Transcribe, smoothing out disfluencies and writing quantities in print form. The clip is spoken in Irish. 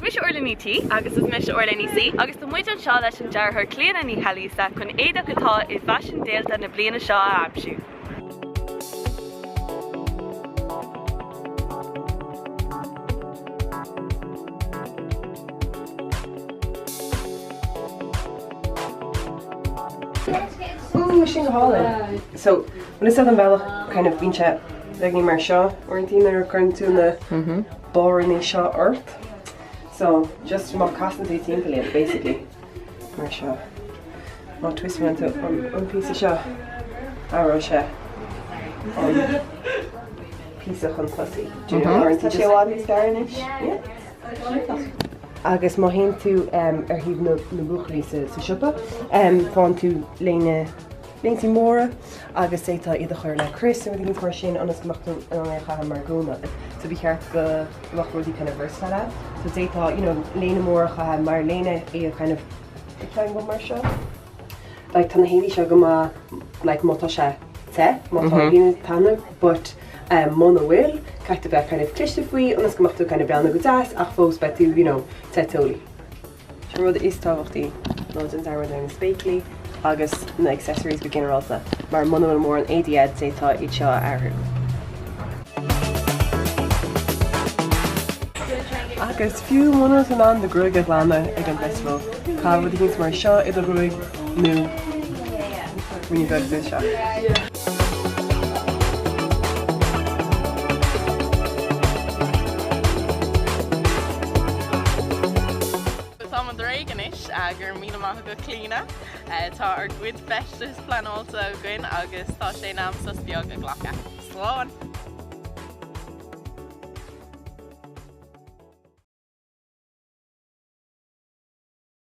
mis orlaní tí agus is mis orlaní sí agus do muid an seo leis an dearthar cléanna ní chalísa chun éadach atá i bhaisin déalta na bliana seo a amsú. Ooh, sin Holland. So, when it's an bhealach kind of bhíonse leagní mar seo orintí ar chun tú na bóraí seo ort. So, just má casantaí timpeaí basically mar seo. Má twist me tú an písa seo áró se an písa chun plusaí. Tá sé bhád is fearnis? Agus má hén tú ar híomh na buchaí sa siúpa, fáin tú léine sí móra agus étá iad a chuir le Chris a dtín chuir sin anas goachú an cha mar gúna. So bhí cheart go bhachróí kind of versatile. So détá léine móra cha mar léine é a kind of iclein go mar seo. Like tanna héí seo go má like mátá se te, mátá líine tanna, but mna bhfuil caiite bheith kind of cliste faoi anas goachú kind of beanna go deas ach fós be tú tetóí. Se rud is táhachttaí nó an dar na spéiclí agus na accessories beginnerálta, mar mna bhfuil mór an ADD sétá iad seo airthú. Agus fiú mna an de gruig a glána ag an festival. Cá bhd hís mar seo iad a ruig nó rinne bheith du seo. gur mí amach go clína tá ar gcuid festas planálta a gin agus tá sé nám sa beag a ghlacha. Sláán!